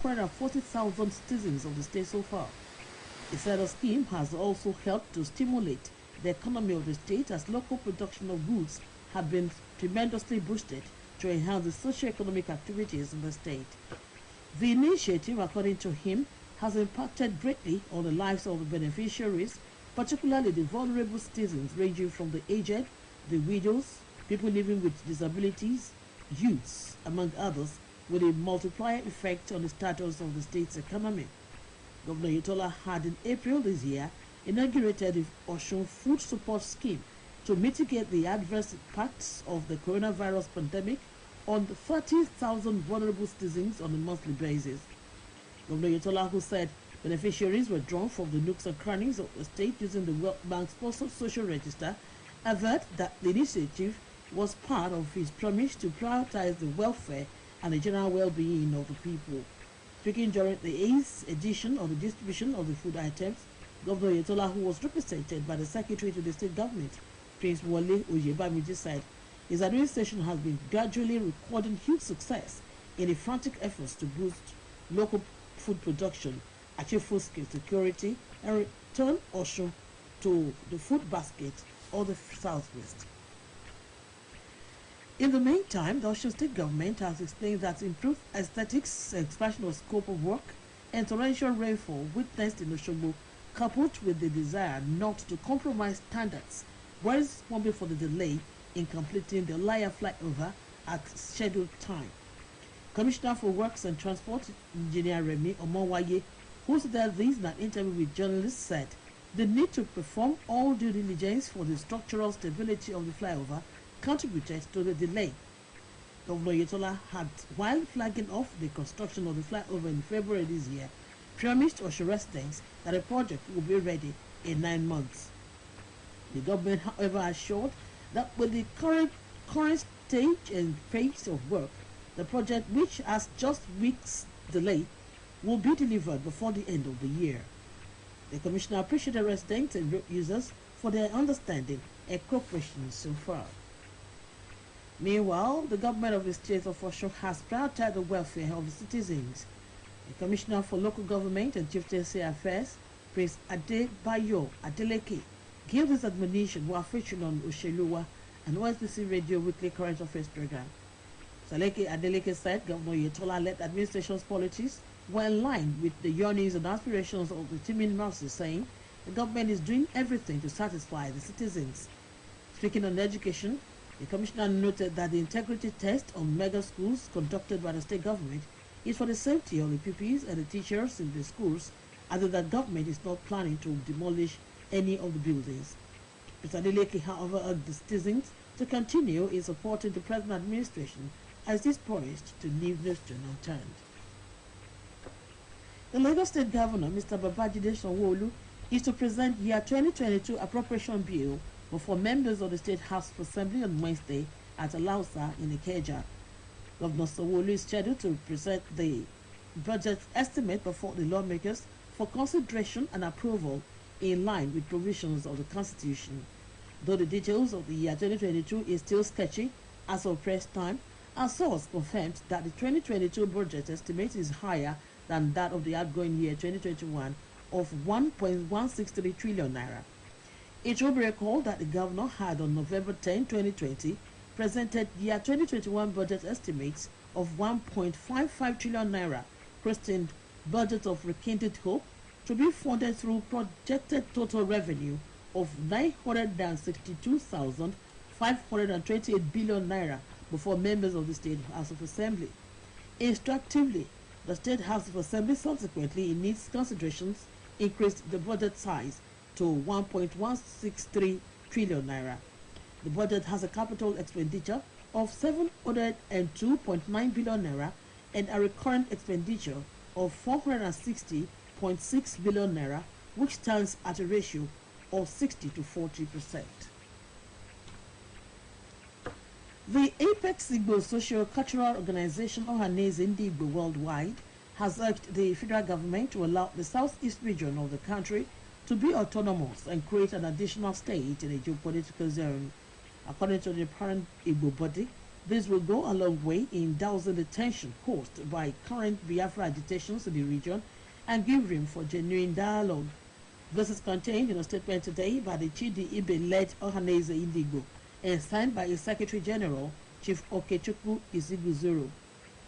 140,000 citizens of the state so far. He said the scheme has also helped to stimulate the economy of the state as local production of goods have been tremendously boosted to enhance the socio-economic activities in the state. The initiative, according to him, has impacted greatly on the lives of the beneficiaries, particularly the vulnerable citizens ranging from the aged, the widows, people living with disabilities, youths, among others, with a multiplier effect on the status of the state's economy. Governor Yetola had in April this year inaugurated the Osun Food Support Scheme to mitigate the adverse impacts of the coronavirus pandemic on 30,000 vulnerable citizens on a monthly basis. Governor Yetola, who said beneficiaries were drawn from the nooks and crannies of the state using the World Bank-sponsored social register, averred that the initiative was part of his promise to prioritize the welfare and the general well-being of the people. Speaking during the 8th edition of the distribution of the food items, Governor Yetola, who was represented by the Secretary to the State Government, Prince Wole Oyebamiji, said his administration has been gradually recording huge success in the frantic efforts to boost local food production, achieve food security, and return Osun to the food basket of the Southwest. In the meantime, the Osun State Government has explained that improved aesthetics, expansion of scope of work, and torrential rainfall witnessed in Osogbo, coupled with the desire not to compromise standards, were responsible for the delay in completing the Laya flyover at scheduled time. Commissioner for Works and Transport, Engineer Remi Omonwaye, who said this in an interview with journalists, said the need to perform all due diligence for the structural stability of the flyover contributed to the delay. Governor Yetola had, while flagging off the construction of the flyover in February this year, promised Osun residents that the project will be ready in 9 months. The government, however, assured that with the current stage and pace of work, the project, which has just weeks delay, will be delivered before the end of the year. The Commissioner appreciated residents and road users for their understanding and cooperation so far. Meanwhile, the government of the state of Osun has prioritized the welfare of the citizens. The Commissioner for Local Government and Chieftaincy Affairs, Prince Adebayo Adeleke, gave this admonition while featuring on Osheluwa, an OSBC radio weekly current affairs program. Adeleke said Governor Yetola-led administration's policies were in line with the yearnings and aspirations of the teeming masses, saying the government is doing everything to satisfy the citizens. Speaking on education, the Commissioner noted that the integrity test on mega schools conducted by the state government is for the safety of the pupils and the teachers in the schools, and that the government is not planning to demolish any of the buildings. Mr. Adeleke, however, urged the citizens to continue in supporting the present administration as it is poised to leave no stone unturned. The Lagos State Governor, Mr. Babajide Sanwo-Olu, is to present year 2022 appropriation bill before members of the State House of Assembly on Wednesday at Alausa in Ikeja. Governor Sanwo-Olu is scheduled to present the budget estimate before the lawmakers for consideration and approval in line with provisions of the Constitution. Though the details of the year 2022 is still sketchy as of press time, our source confirmed that the 2022 budget estimate is higher than that of the outgoing year 2021 of 1.163 trillion naira. It will be recalled that the governor had on November 10, 2020, presented year 2021 budget estimates of 1.55 trillion naira, christened Budget of Rekindled Hope, to be funded through projected total revenue of 962,528 billion naira before members of the State House of Assembly. Instructively, the State House of Assembly subsequently, in its considerations, increased the budget size to 1.163 trillion naira. The budget has a capital expenditure of 702.9 billion naira and a recurrent expenditure of 460.6 billion naira, which stands at a ratio of 60 to 40%. The Apex Igbo Socio-Cultural Organization, Ohaneze Ndi Igbo Worldwide, has urged the federal government to allow the southeast region of the country to be autonomous and create an additional state in a geopolitical zone. According to the parent Igbo body, This will go a long way in dousing the tension caused by current Biafra agitations in the region and give room for genuine dialogue. This is contained in a statement today by the Chidi Ibe-led Ohaneze Indigo and signed by its Secretary General, Chief Okechukwu Iziguzuru.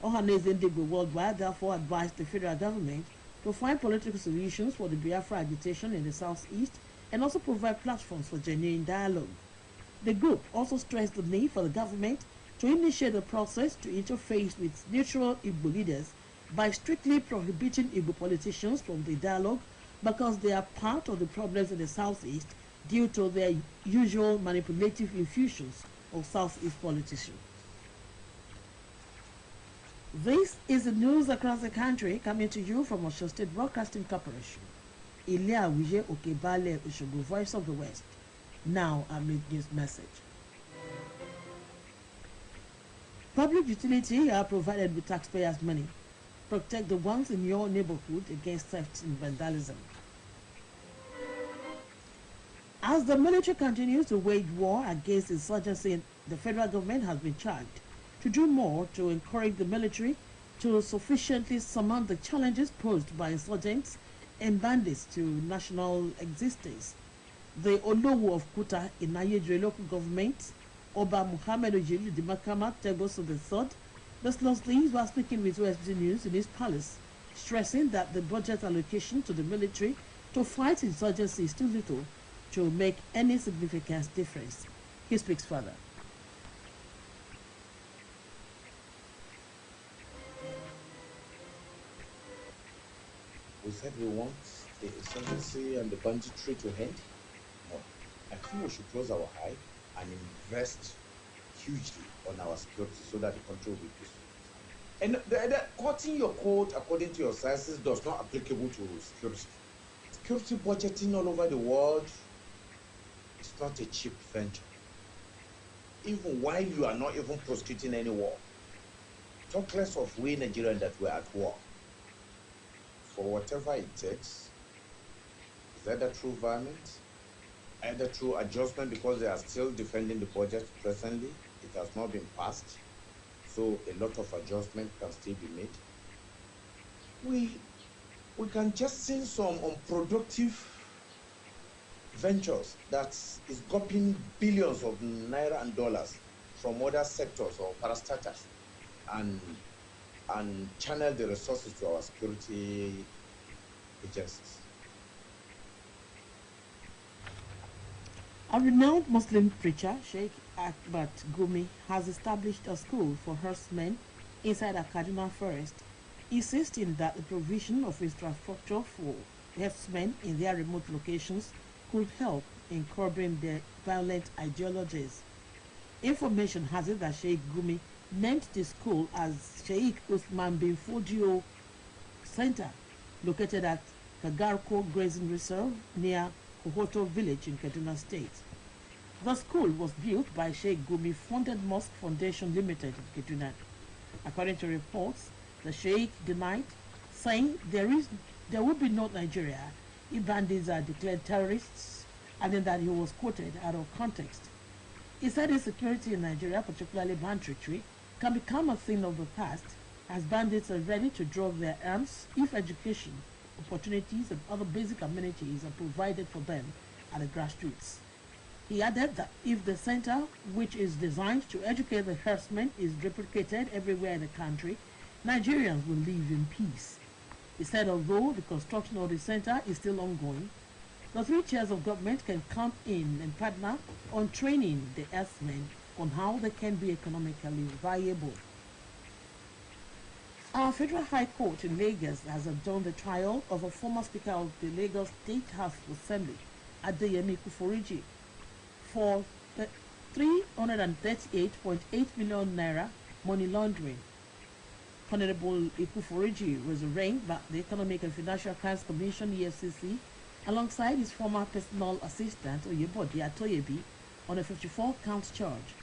Ohaneze Indigo Worldwide therefore advised the federal government to find political solutions for the Biafra agitation in the southeast and also provide platforms for genuine dialogue. The group also stressed the need for the government to initiate a process to interface with neutral Igbo leaders by strictly prohibiting Igbo politicians from the dialogue because they are part of the problems in the southeast due to their usual manipulative infusions of southeast politicians. This is the news across the country coming to you from Osun State Broadcasting Corporation. Ilea Wije Okebale Ushogu, Voice of the West. Now a mid-news message. Public utilities are provided with taxpayers' money. Protect the ones in your neighborhood against theft and vandalism. As the military continues to wage war against insurgency, the federal government has been charged to do more to encourage the military to sufficiently surmount the challenges posed by insurgents and bandits to national existence. The Olowo of Kuta in Ayedre local government, Oba Muhammad Ojiri Dimakama Tegoso III, this last days was speaking with OSBC News in his palace, stressing that the budget allocation to the military to fight insurgency is too little to make any significant difference. He speaks further. We said we want the insurgency and the banditry to end. No. I think we should close our eye and invest hugely on our security so that the country will be peaceful. And the cutting your coat according to your sizes does not applicable to security. Security budgeting all over the world is not a cheap venture. Even while you are not even prosecuting any war. Talk less of we Nigerians that were at war. For whatever it takes, is either through violence, either through adjustment because they are still defending the budget presently. It has not been passed, so a lot of adjustment can still be made. We can just see some unproductive ventures that is gulping billions of naira and dollars from other sectors or parastatals and channel the resources to our security agencies. A renowned Muslim preacher, Sheikh Akbar Gumi, has established a school for herdsmen inside a Kaduna forest, insisting that the provision of infrastructure for herdsmen in their remote locations could help in curbing their violent ideologies. Information has it that Sheikh Gumi named the school as Sheikh Usman bin Fodio Center, located at Kagarko Grazing Reserve near Kohoto village in Kaduna State. The school was built by Sheikh Gumi funded Mosque Foundation Limited in Kaduna. According to reports, the Sheikh denied, saying there will be no Nigeria if bandits are declared terrorists, and then that he was quoted out of context. He said insecurity in Nigeria, particularly banditry, can become a thing of the past as bandits are ready to drop their arms if education, opportunities and other basic amenities are provided for them at the grassroots. He added that if the center, which is designed to educate the herdsmen, is replicated everywhere in the country, Nigerians will live in peace. He said although the construction of the center is still ongoing, the three tiers of government can come in and partner on training the herdsmen on how they can be economically viable. Our Federal High Court in Lagos has adjourned the trial of a former Speaker of the Lagos State House of Assembly, Adeyemi Kuforiji, for 338.8 million naira money laundering. Honorable Ikuforiji was arraigned by the Economic and Financial Crimes Commission (EFCC) alongside his former personal assistant Oyebode Atoyebi on a 54-count charge.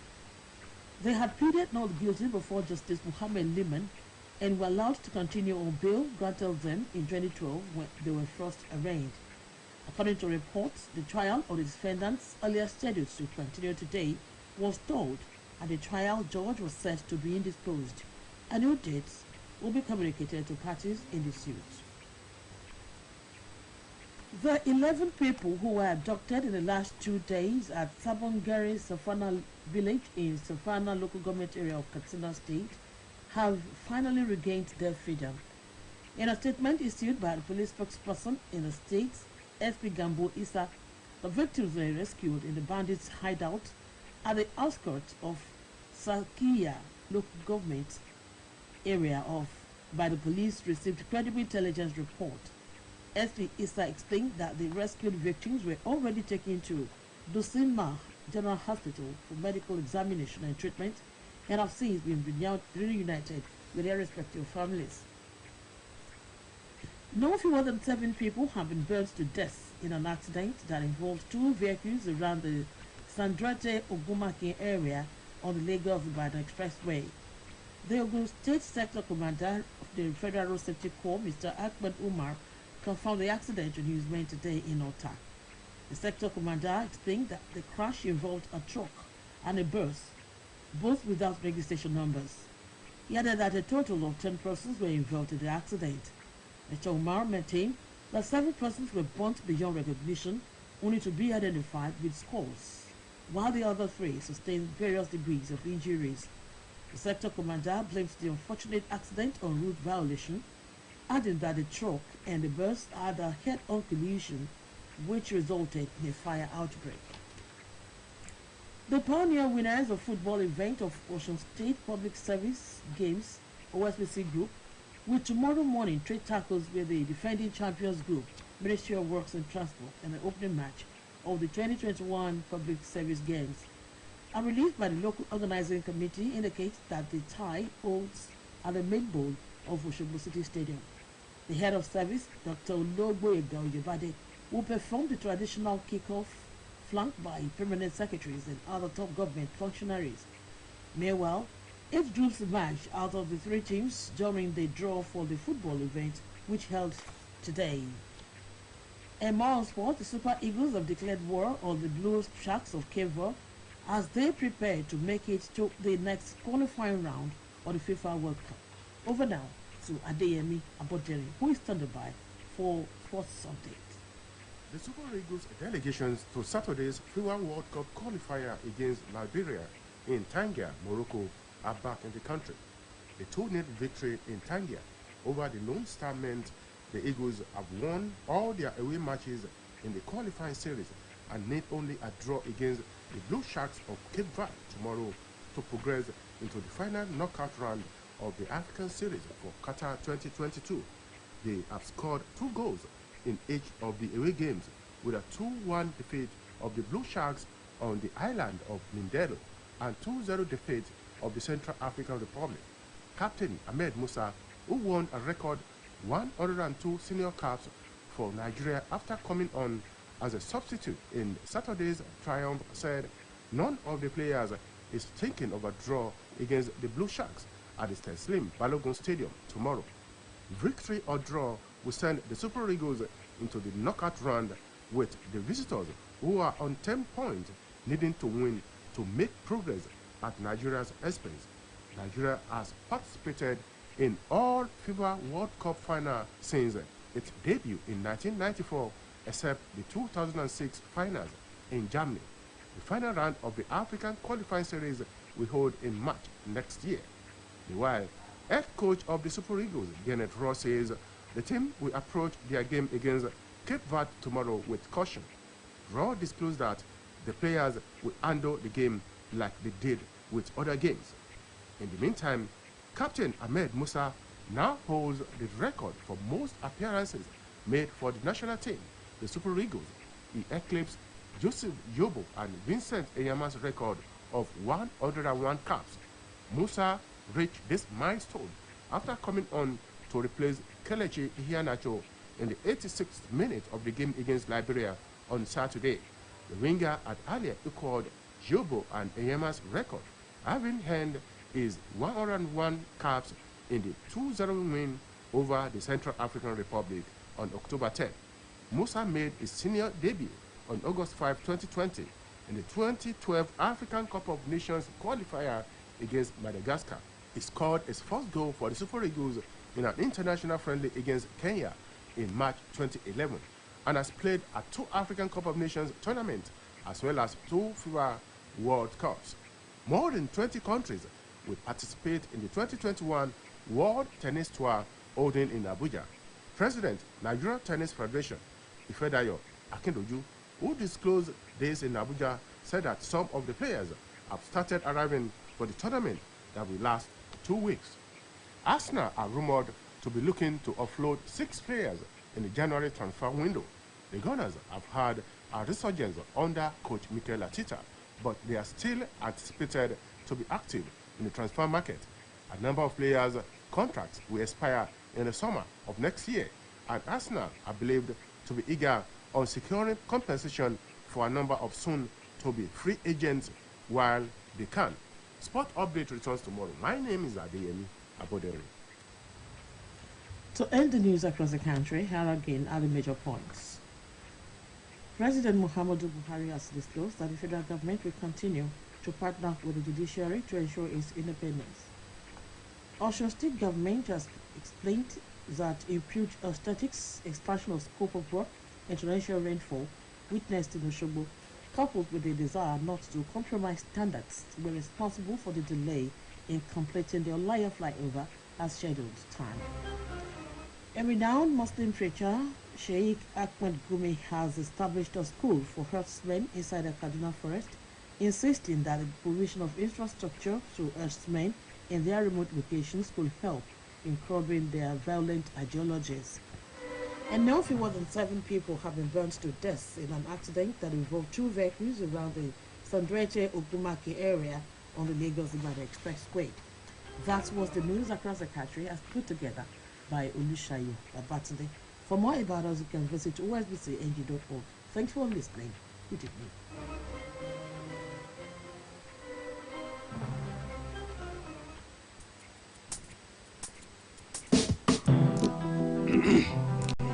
They had pleaded not guilty before Justice Muhammad Liman and were allowed to continue on bail granted them in 2012 when they were first arraigned. According to reports, the trial of the defendants, earlier scheduled to continue today, was stalled and the trial judge was said to be indisposed. A new date will be communicated to parties in the suit. The 11 people who were abducted in the last 2 days at Sabongeri Safana village in Safana local government area of Katsina State have finally regained their freedom. In a statement issued by the police spokesperson in the state, SP Gambo Issa, the victims were rescued in the bandits' hideout at the outskirts of Sakiya local government area by the police received credible intelligence report. SP Issa explained that the rescued victims were already taken to Dusinma General Hospital for medical examination and treatment and have since been reunited with their respective families. No fewer than 7 people have been burned to death in an accident that involved 2 vehicles around the Sandrate Ogumake area on the Lagos-Ibadan Expressway. The Ogun State Sector Commander of the Federal Road Safety Corps, Mr. Ahmed Umar, confirmed the accident to newsmen today in Ota. The sector commander explained that the crash involved a truck and a bus, both without registration numbers. He added that a total of 10 persons were involved in the accident. Mr. Umar maintained that 7 persons were burnt beyond recognition, only to be identified with scalds, while the other 3 sustained various degrees of injuries. The sector commander blames the unfortunate accident on route violation, adding that the truck and the bus had a head-on collision which resulted in a fire outbreak. The pioneer winners of football event of Ocean State Public Service Games OSBC Group will tomorrow morning trade tackles with the defending champions group, Ministry of Works and Transport, in the opening match of the 2021 Public Service Games. A release by the local organizing committee indicates that the tie holds at the main bowl of Osogbo City Stadium. The head of service, Dr. Ologboyega Oyebade, will perform the traditional kickoff, flanked by permanent secretaries and other top government functionaries. Meanwhile, 8 groups emerged out of the 3 teams during the draw for the football event, which held today. And more on sport, the Super Eagles have declared war on the Blue Sharks of Cape Verde as they prepare to make it to the next qualifying round of the FIFA World Cup. Over now to Adeyemi Abodere, who is standing by for sports update. The Super Eagles delegations to Saturday's FIFA World Cup qualifier against Liberia in Tangier, Morocco, are back in the country. The 2-0 victory in Tangier over the Lone Star meant the Eagles have won all their away matches in the qualifying series and need only a draw against the Blue Sharks of Cape Verde tomorrow to progress into the final knockout round of the African Series for Qatar 2022. They have scored 2 goals in each of the away games, with a 2-1 defeat of the Blue Sharks on the island of Mindelo and 2-0 defeat of the Central African Republic. Captain Ahmed Musa, who won a record 102 senior caps for Nigeria after coming on as a substitute in Saturday's triumph, said none of the players is thinking of a draw against the Blue Sharks at the Teslim Balogun Stadium tomorrow. Victory or draw will send the Super Eagles into the knockout round, with the visitors, who are on 10 points, needing to win to make progress at Nigeria's expense. Nigeria has participated in all FIFA World Cup finals since its debut in 1994, except the 2006 finals in Germany. The final round of the African qualifying series will hold in March next year. Meanwhile, head coach of the Super Eagles, Kenneth Ross, says the team will approach their game against Cape Verde tomorrow with caution. Ross disclosed that the players will handle the game like they did with other games. In the meantime, Captain Ahmed Musa now holds the record for most appearances made for the national team, the Super Eagles. He eclipsed Joseph Yobo and Vincent Eyama's record of 101 caps. Musa reached this milestone after coming on to replace Kelechi Iheanacho in the 86th minute of the game against Liberia on Saturday. The winger had earlier equaled Yobo and Eyama's record, having earned his 101 caps in the 2-0 win over the Central African Republic on October 10. Musa made his senior debut on August 5, 2020, in the 2012 African Cup of Nations qualifier against Madagascar. He scored his first goal for the Super Eagles in an international friendly against Kenya in March 2011 and has played at 2 African Cup of Nations tournaments as well as 2 FIFA World Cups. More than 20 countries will participate in the 2021 World Tennis Tour holding in Abuja. President, Nigeria Tennis Federation, Ifedayo Akindoju, who disclosed this in Abuja, said that some of the players have started arriving for the tournament that will last 2 weeks. Arsenal are rumored to be looking to offload 6 players in the January transfer window. The Gunners have had a resurgence under coach Mikel Arteta, but they are still anticipated to be active in the transfer market. A number of players' contracts will expire in the summer of next year, and Arsenal are believed to be eager on securing compensation for a number of soon-to-be free agents while they can. Sport Update returns tomorrow. My name is Adeyemi Abodere. To end the news across the country, here again are the major points. President Muhammadu Buhari has disclosed that the federal government will continue to partner with the judiciary to ensure its independence. Osun State government has explained that improved aesthetics, expansion of scope of work, and torrential rainfall witnessed in Osogbo, coupled with the desire not to compromise standards, were responsible for the delay in completing the Olaya flyover as scheduled time. A renowned Muslim preacher, Sheikh Ahmed Gumi, has established a school for herdsmen inside the Kaduna forest, insisting that the provision of infrastructure to herdsmen in their remote locations could help in curbing their violent ideologies. And now fewer than 7 people have been burnt to death in an accident that involved 2 vehicles around the Sandreche Ogumake area on the Lagos-Ibadan Expressway. That was the news across the country as put together by Olushayo Abatunde. For more about us, you can visit osbcng.org. Thanks for listening. Good evening.